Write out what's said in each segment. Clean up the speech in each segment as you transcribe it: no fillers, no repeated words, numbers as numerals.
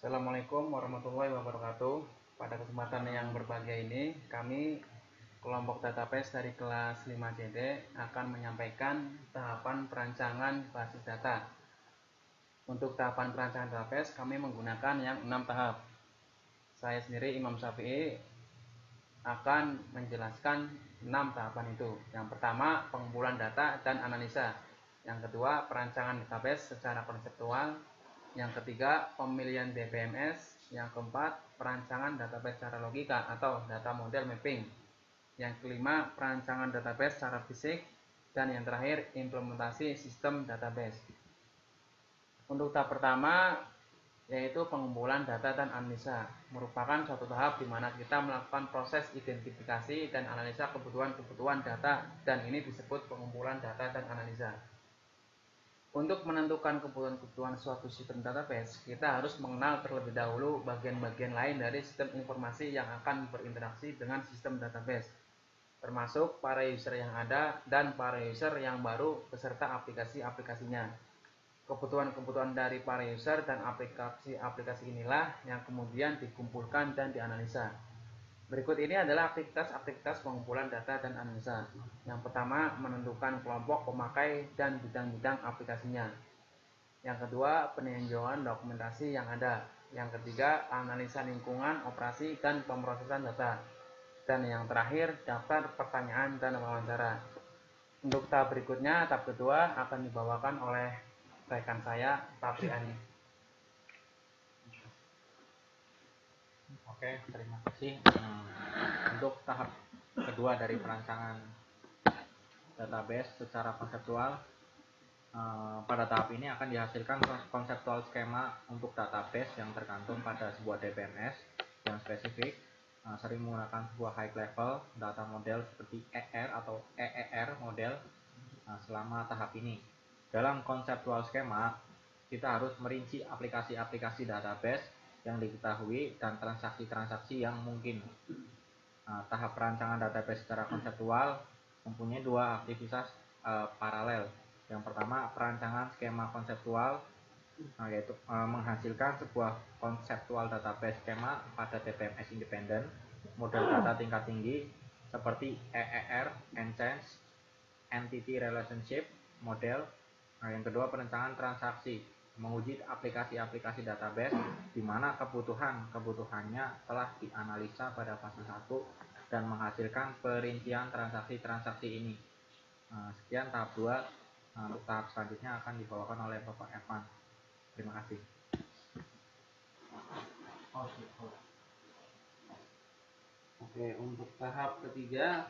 Assalamualaikum warahmatullahi wabarakatuh. Pada kesempatan yang berbahagia ini, kami kelompok database dari kelas 5CD akan menyampaikan tahapan perancangan basis data. Untuk tahapan perancangan database, kami menggunakan yang 6 tahap. Saya sendiri, Imam Syafi'i, akan menjelaskan 6 tahapan itu. Yang pertama, pengumpulan data dan analisa. Yang kedua, perancangan database secara konseptual. Yang ketiga, pemilihan DBMS. Yang keempat, perancangan database secara logika atau data model mapping. Yang kelima, perancangan database secara fisik. Dan yang terakhir, implementasi sistem database. Untuk tahap pertama, yaitu pengumpulan data dan analisa, merupakan suatu tahap di mana kita melakukan proses identifikasi dan analisa kebutuhan data, dan ini disebut pengumpulan data dan analisa. Untuk menentukan kebutuhan suatu sistem database, kita harus mengenal terlebih dahulu bagian-bagian lain dari sistem informasi yang akan berinteraksi dengan sistem database, termasuk para user yang ada dan para user yang baru beserta aplikasi-aplikasinya. Kebutuhan-kebutuhan dari para user dan aplikasi-aplikasi inilah yang kemudian dikumpulkan dan dianalisa. Berikut ini adalah aktivitas-aktivitas pengumpulan data dan analisa. Yang pertama, menentukan kelompok pemakai dan bidang-bidang aplikasinya. Yang kedua, peninjauan dokumentasi yang ada. Yang ketiga, analisa lingkungan, operasi, dan pemrosesan data. Dan yang terakhir, daftar pertanyaan dan wawancara. Untuk tahap berikutnya, tahap kedua akan dibawakan oleh rekan saya, Papri Andi. Oke, terima kasih. Untuk tahap kedua dari perancangan database secara konseptual, pada tahap ini akan dihasilkan konseptual skema untuk database yang tergantung pada sebuah DBMS yang spesifik, sering menggunakan sebuah high level data model seperti ER atau EER model. Selama tahap ini, dalam konseptual skema, kita harus merinci aplikasi-aplikasi database yang diketahui dan transaksi-transaksi yang mungkin. Tahap perancangan database secara konseptual mempunyai dua aktivitas paralel. Yang pertama, perancangan skema konseptual, yaitu menghasilkan sebuah konseptual database skema pada DBMS independen, model data tingkat tinggi seperti EER, Enchant, Entity Relationship Model. Yang kedua, perencanaan transaksi, menguji aplikasi-aplikasi database di mana kebutuhannya telah dianalisa pada fase 1 dan menghasilkan perincian transaksi-transaksi ini. Sekian tahap 2. Untuk tahap selanjutnya akan dibawakan oleh Bapak Evan. Terima kasih. Oke, untuk tahap ketiga,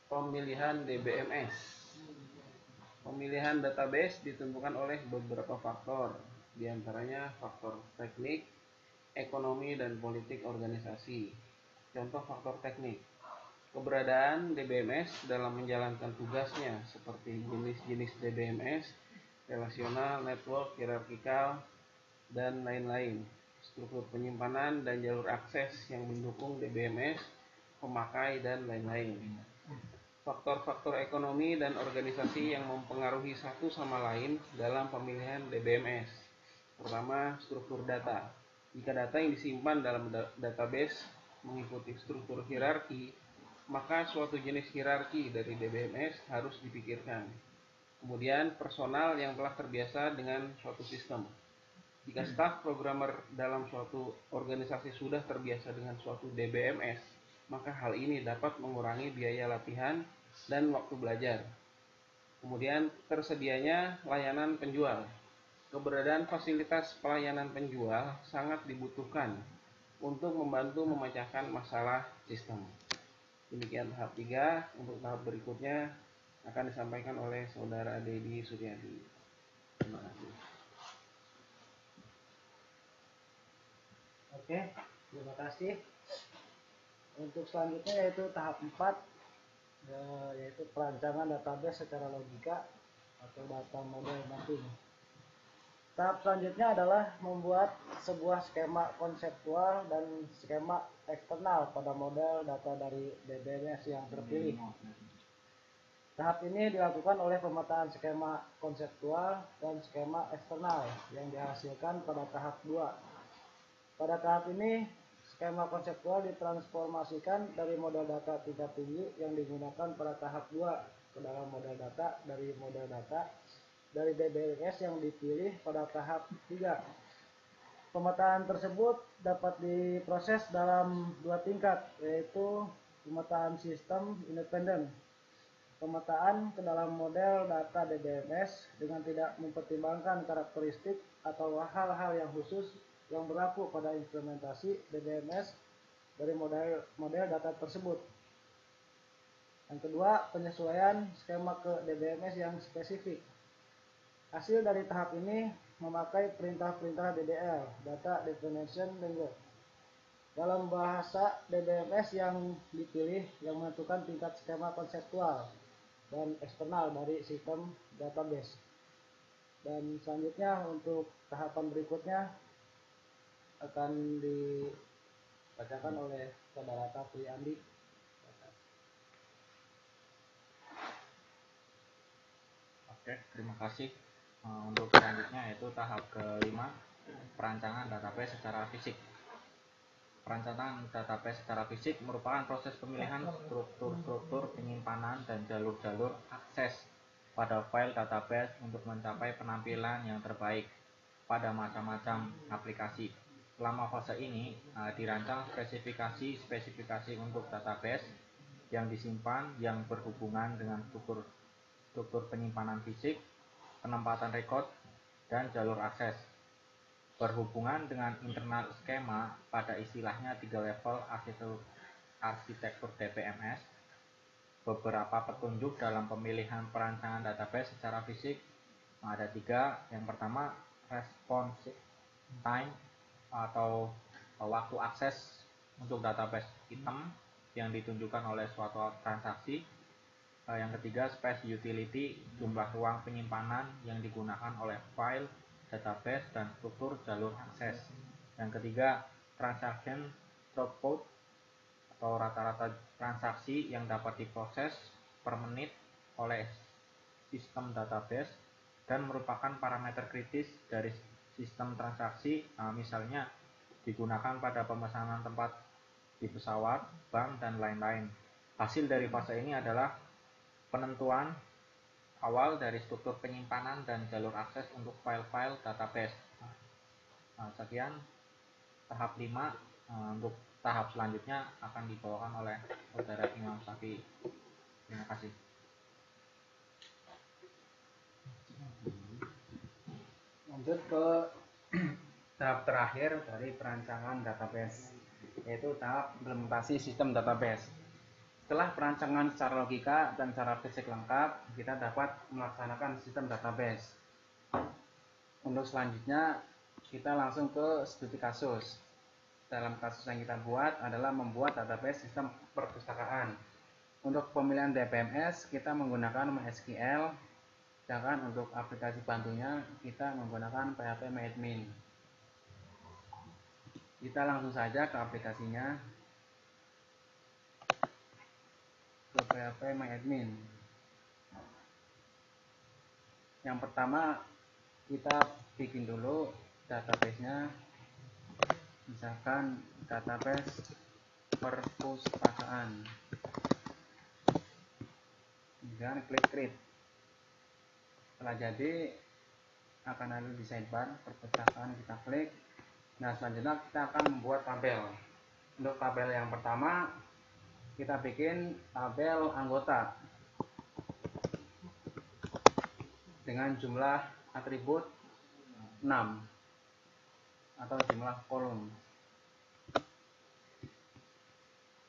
pemilihan DBMS. Pemilihan database ditentukan oleh beberapa faktor, diantaranya faktor teknik, ekonomi, dan politik organisasi. Contoh faktor teknik: keberadaan DBMS dalam menjalankan tugasnya seperti jenis-jenis DBMS, relasional, network, hierarkikal, dan lain-lain. Struktur penyimpanan dan jalur akses yang mendukung DBMS, pemakai, dan lain-lain. Faktor-faktor ekonomi dan organisasi yang mempengaruhi satu sama lain dalam pemilihan DBMS. Pertama, struktur data. Jika data yang disimpan dalam database mengikuti struktur hierarki, maka suatu jenis hierarki dari DBMS harus dipikirkan. Kemudian, personal yang telah terbiasa dengan suatu sistem. Jika staf programmer dalam suatu organisasi sudah terbiasa dengan suatu DBMS, maka hal ini dapat mengurangi biaya latihan dan waktu belajar. Kemudian, tersedianya layanan penjual. Keberadaan fasilitas pelayanan penjual sangat dibutuhkan untuk membantu memecahkan masalah sistem. Demikian tahap 3. Untuk tahap berikutnya akan disampaikan oleh Saudara Dedi Suryadi. Terima kasih. Oke, terima kasih. Untuk selanjutnya yaitu tahap 4, yaitu perancangan database secara logika atau data model mapping. Tahap selanjutnya adalah membuat sebuah skema konseptual dan skema eksternal pada model data dari DBMS yang terpilih. Tahap ini dilakukan oleh pemetaan skema konseptual dan skema eksternal yang dihasilkan pada tahap 2. Pada tahap ini, skema konseptual ditransformasikan dari model data tingkat tinggi yang digunakan pada tahap 2 ke dalam model data dari DBMS yang dipilih pada tahap 3. Pemetaan tersebut dapat diproses dalam 2 tingkat, yaitu pemetaan sistem independen. Pemetaan ke dalam model data DBMS dengan tidak mempertimbangkan karakteristik atau hal-hal yang khusus yang berlaku pada implementasi DBMS dari model data tersebut. Yang kedua, penyesuaian skema ke DBMS yang spesifik. Hasil dari tahap ini memakai perintah-perintah DDL, Data Definition Language. Dalam bahasa DBMS yang dipilih yang menentukan tingkat skema konseptual dan eksternal dari sistem database. Dan selanjutnya untuk tahapan berikutnya akan dibacakan oleh Saudara Tafri Andi. Oke, terima kasih. Untuk selanjutnya yaitu tahap kelima, perancangan database secara fisik. Perancangan database secara fisik merupakan proses pemilihan struktur-struktur penyimpanan dan jalur-jalur akses pada file database untuk mencapai penampilan yang terbaik pada macam-macam aplikasi. Selama fase ini dirancang spesifikasi untuk database yang disimpan yang berhubungan dengan struktur penyimpanan fisik, penempatan rekod, dan jalur akses. Berhubungan dengan internal skema pada istilahnya 3 level arsitektur DBMS, beberapa petunjuk dalam pemilihan perancangan database secara fisik ada 3. Yang pertama, response time atau waktu akses untuk database item yang ditunjukkan oleh suatu transaksi. Yang ketiga, space utility, jumlah ruang penyimpanan yang digunakan oleh file database dan struktur jalur akses. Yang ketiga, transaction throughput atau rata-rata transaksi yang dapat diproses per menit oleh sistem database dan merupakan parameter kritis dari sistem transaksi, misalnya digunakan pada pemesanan tempat di pesawat, bank, dan lain-lain. Hasil dari fase ini adalah penentuan awal dari struktur penyimpanan dan jalur akses untuk file-file database. Sekian tahap 5. Untuk tahap selanjutnya akan dibawakan oleh Saudara Imam Syafi'i. Terima kasih. Lanjut ke tahap terakhir dari perancangan database, yaitu tahap implementasi sistem database. Setelah perancangan secara logika dan secara fisik lengkap, kita dapat melaksanakan sistem database. Untuk selanjutnya, kita langsung ke studi kasus. Dalam kasus yang kita buat adalah membuat database sistem perpustakaan. Untuk pemilihan DBMS, kita menggunakan MySQL, sedangkan untuk aplikasi bantunya, kita menggunakan PHP-MyAdmin. Kita langsung saja ke aplikasinya, ke PHP-MyAdmin. Yang pertama, kita bikin dulu database-nya, misalkan database perpustakaan, kemudian klik create. Setelah jadi akan ada di sidebar perpustakaan, kita klik. Nah, selanjutnya kita akan membuat tabel. Untuk tabel yang pertama, kita bikin tabel anggota dengan jumlah atribut 6 atau jumlah kolom.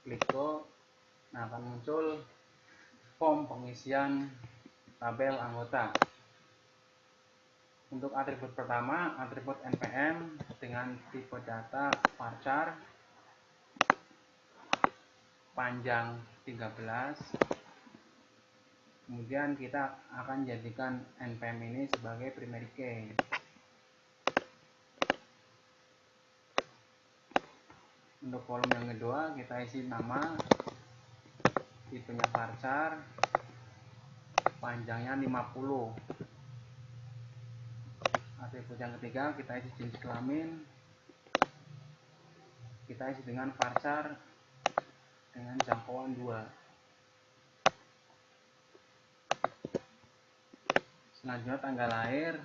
Klik go. Nah, akan muncul form pengisian tabel anggota. Untuk atribut pertama, atribut npm dengan tipe data varchar, panjang 13. Kemudian kita akan jadikan npm ini sebagai primary key. Untuk kolom yang kedua, kita isi nama, tipenya varchar, panjangnya 50. Atribut yang ketiga, kita isi jenis kelamin, kita isi dengan varchar dengan jangkauan 2. Selanjutnya tanggal lahir,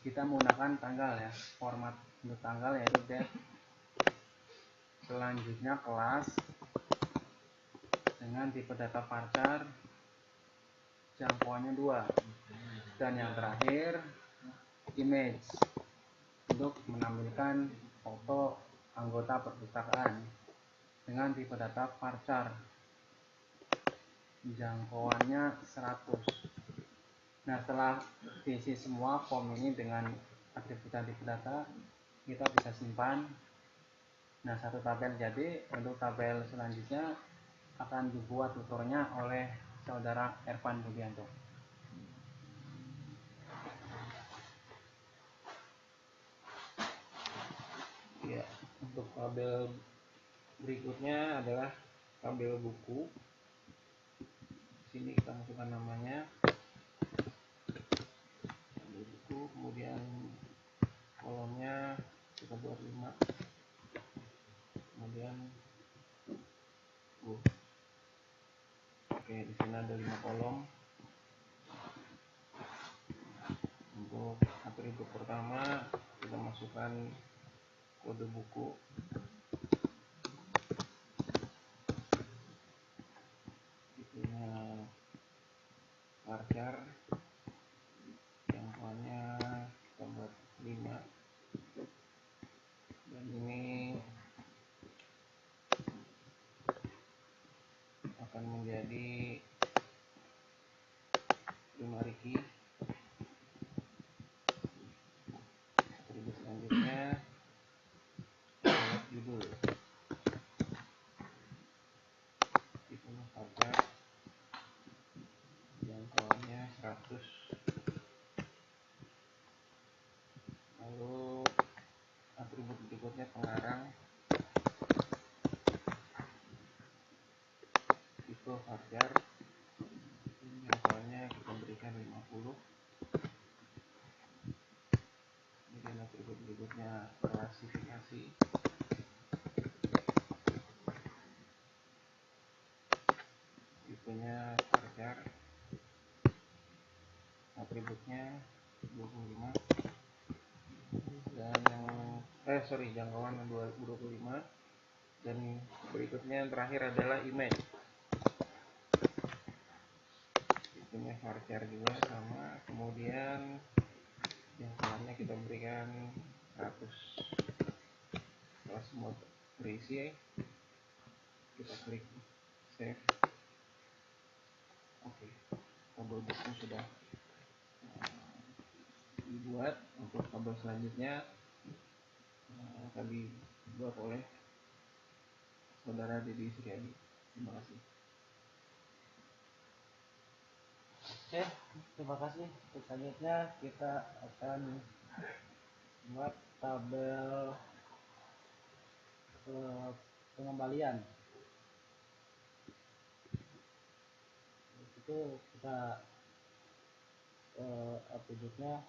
kita menggunakan tanggal ya, format untuk tanggal yaitu date. Selanjutnya kelas dengan tipe data varchar jangkauannya 2, dan yang terakhir image untuk menampilkan foto anggota perpustakaan dengan tipe data varchar jangkauannya 100. Nah, setelah diisi semua form ini dengan atribut data, kita bisa simpan. Nah, satu tabel jadi. Untuk tabel selanjutnya akan dibuat tutornya oleh saudara Ervan Budianto. Ya, untuk tabel berikutnya adalah tabel buku. Sini kita masukkan namanya, tabel buku, kemudian kolomnya kita buat 5, kemudian oke, di sini ada 5 kolom. Untuk atribut pertama kita masukkan kode buku, tipenya varchar, jangkauannya kita buat 5, dan ini akan menjadi 5 Riki. Atribut selanjutnya adalah judul, tipenya varchar, jangkauannya 100. Lalu atribut berikutnya pengarang, tipe varchar, jangkauannya kita berikan 50. Kemudian atribut berikutnya klasifikasi, tipenya varchar, atributnya 25, dan jangkauan 25. Dan berikutnya yang terakhir adalah image, tipenya varchar juga sama, kemudian jangkauannya kita berikan 100. Setelah semua terisi, kita klik save. Oke, tabel buku sudah dibuat. Untuk tabel selanjutnya tadi dibuat oleh saudara Dedi Suryadi. Terima kasih. Oke, terima kasih. Selanjutnya kita akan buat tabel pengembalian. Itu kita atributnya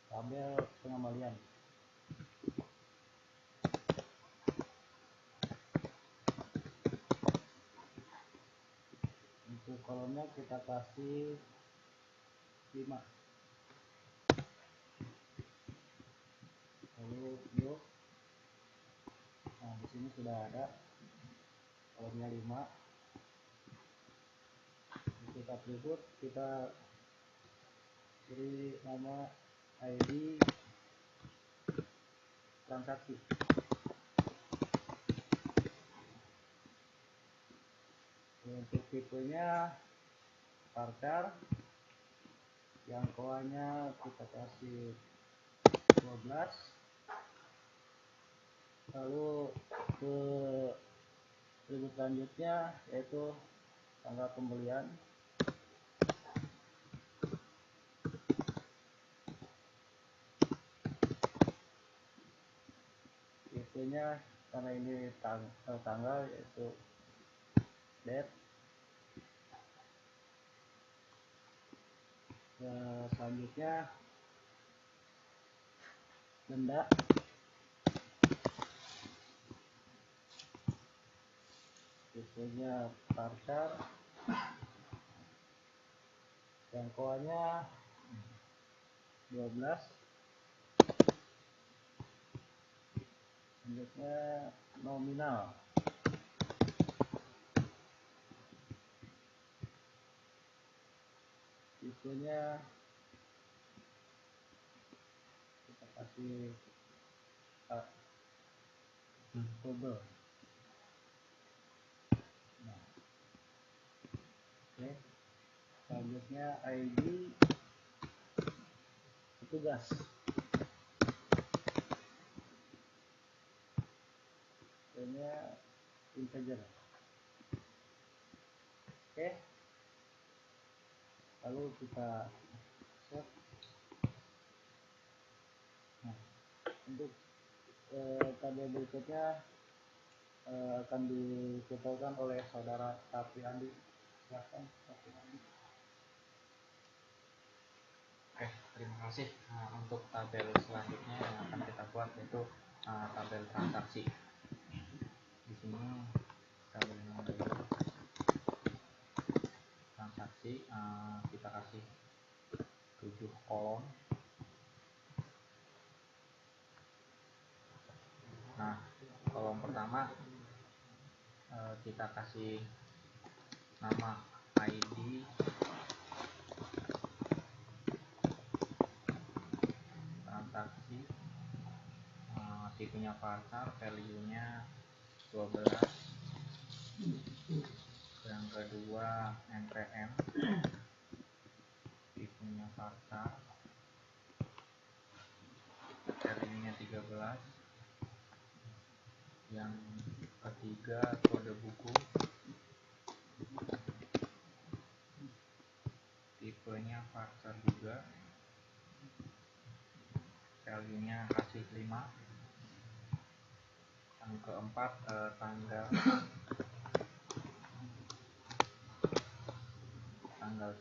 tabel pengembalian. Untuk kolomnya kita kasih 5. Lalu view. Nah, di sini sudah ada kolomnya 5. Untuk atribut kita beri nama ID transaksi. Untuk tipenya varchar, jangkauannya kita kasih 12. Lalu ke atribut selanjutnya yaitu tanggal pembelian. Tipenya karena ini tanggal yaitu date. Selanjutnya denda, tipenya varchar, jangkauannya 12, selanjutnya nominal, tipenya kita kasih double. Nah, oke. Selanjutnya ID petugas, tipenya integer. Oke, lalu kita set. Nah, untuk tabel berikutnya akan dituturkan oleh saudara Tapi Andi. Silakan Tapi Andi. Oke, terima kasih. Untuk tabel selanjutnya yang akan kita buat yaitu tabel transaksi. Di sini tabel transaksi kita kasih 7 kolom. Nah, kolom pertama kita kasih nama ID, transaksi, tipenya varchar, value-nya 12. Yang kedua NPM, tipenya varchar, value-nya 13. Yang ketiga kode buku, tipenya varchar juga, value-nya kasih 5. Yang keempat tanggal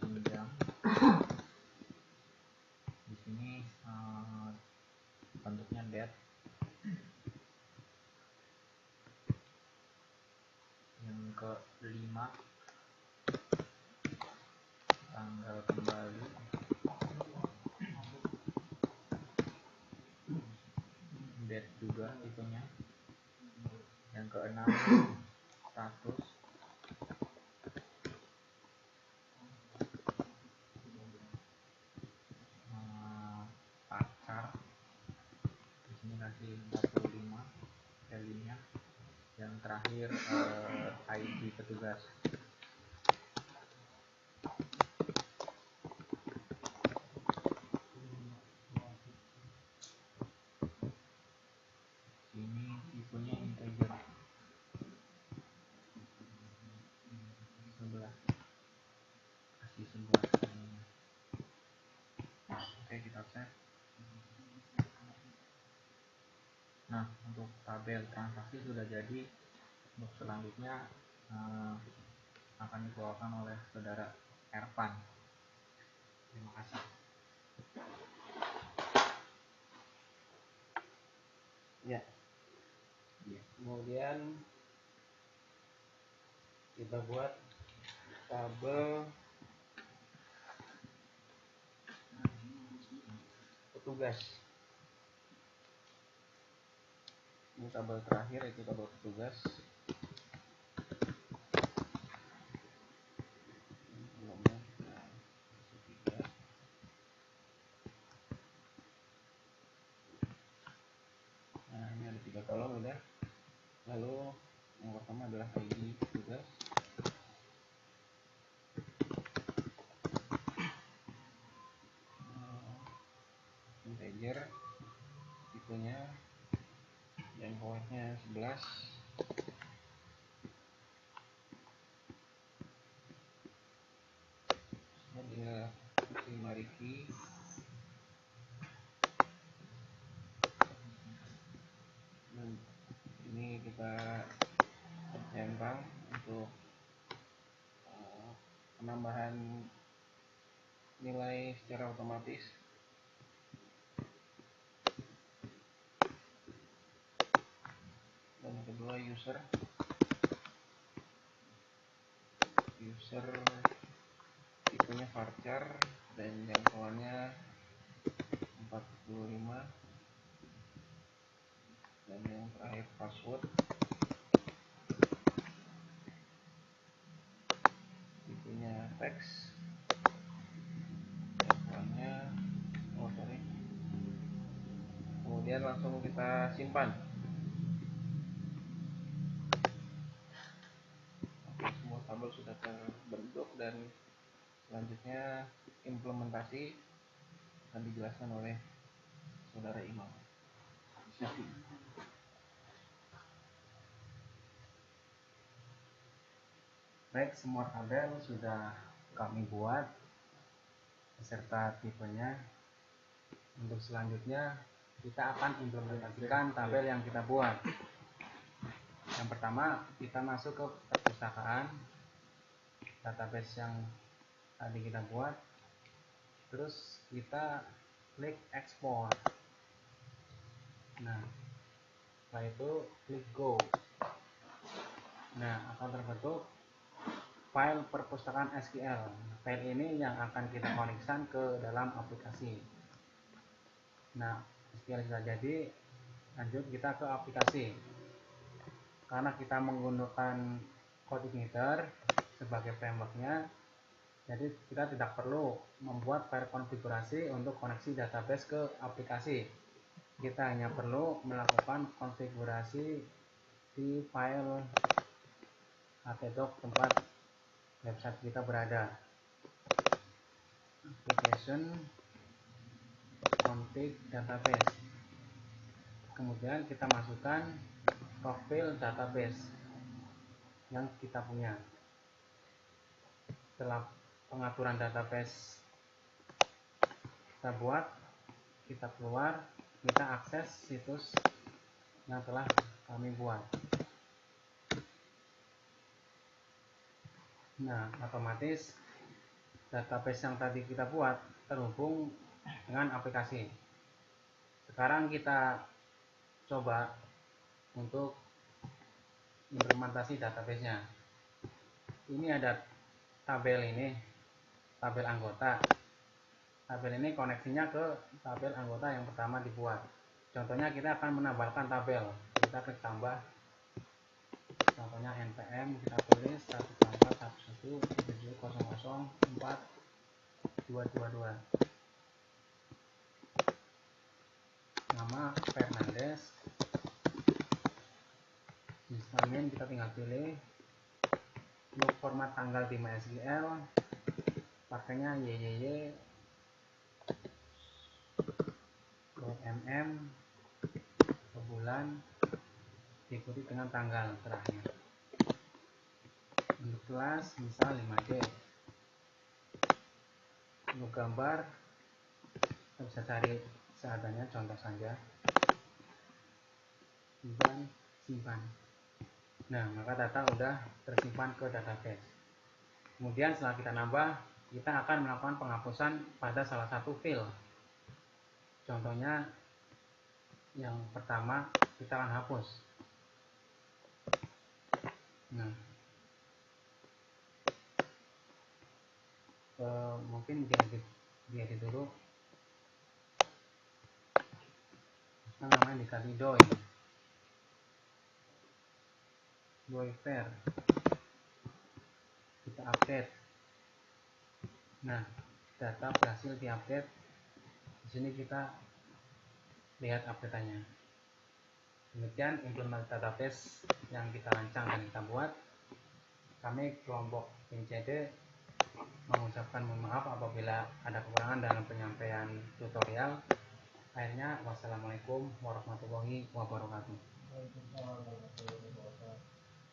pinjam. Di sini bentuknya date. Yang kelima tanggal kembali, date juga tipenya. Yang keenam status, varchar, di sini kasih 45 value-nya. Yang terakhir ID petugas. Ini tipenya integer 11, kasih 11 value-nya. Oke, kita save. Nah, untuk tabel transaksi sudah jadi. Untuk selanjutnya akan dibawakan oleh saudara Ervan. Terima kasih. Ya. Kemudian kita buat tabel petugas. Ini tabel terakhir, itu tabel petugas. Nah, ini ada 3 kolom udah. Lalu yang pertama adalah ID petugas. Integer, tipenya jangkauannya 11. Dia Mariki. Dan ini kita centang untuk penambahan nilai secara otomatis. Dan kedua user, user tipenya varchar dan jangkauannya 45, dan yang terakhir password tipenya teks, jangkauannya kemudian langsung kita simpan. Oke, semua tabel sudah terbentuk dan selanjutnya implementasi akan dijelaskan oleh saudara Imam. Baik, semua tabel sudah kami buat beserta tipenya. Untuk selanjutnya kita akan implementasikan tabel yang kita buat. Yang pertama, kita masuk ke perpustakaan database yang tadi kita buat, terus kita klik export. Nah, setelah itu klik go. Nah, akan terbentuk file perpustakaan SQL. File ini yang akan kita koneksikan ke dalam aplikasi. Nah, SQL sudah jadi, lanjut kita ke aplikasi. Karena kita menggunakan CodeIgniter sebagai frameworknya, jadi kita tidak perlu membuat file konfigurasi untuk koneksi database ke aplikasi. Kita hanya perlu melakukan konfigurasi di file htdoc tempat website kita berada. Application config database. Kemudian kita masukkan profil database yang kita punya. Setelah pengaturan database kita buat, kita keluar, kita akses situs yang telah kami buat. Nah, otomatis database yang tadi kita buat terhubung dengan aplikasi. Sekarang kita coba untuk implementasi database-nya. Ini ada tabel ini, tabel anggota. Tabel ini koneksinya ke tabel anggota yang pertama dibuat. Contohnya kita akan menambahkan tabel. Kita klik tambah. Contohnya npm, kita tulis 144.170.004.222. Nama Fernandes. Username kita tinggal pilih. Untuk format tanggal di MySQL pakainya YYY ke bulan diikuti dengan tanggal terakhir. Untuk kelas misal 5D. Untuk gambar kita bisa cari seadanya, contoh saja. Simpan. Nah, maka data udah tersimpan ke database. Kemudian setelah kita nambah, kita akan melakukan penghapusan pada salah satu file. Contohnya yang pertama kita akan hapus. Nah, mungkin diedit dulu. Kita namanya dikasih doi fair. Kita update. Nah, data berhasil diupdate. Di sini kita lihat update-nya. Demikian implementasi database yang kita rancang dan kita buat. Kami kelompok tim CD mengucapkan mohon maaf apabila ada kekurangan dalam penyampaian tutorial. Akhirnya, wassalamualaikum warahmatullahi wabarakatuh.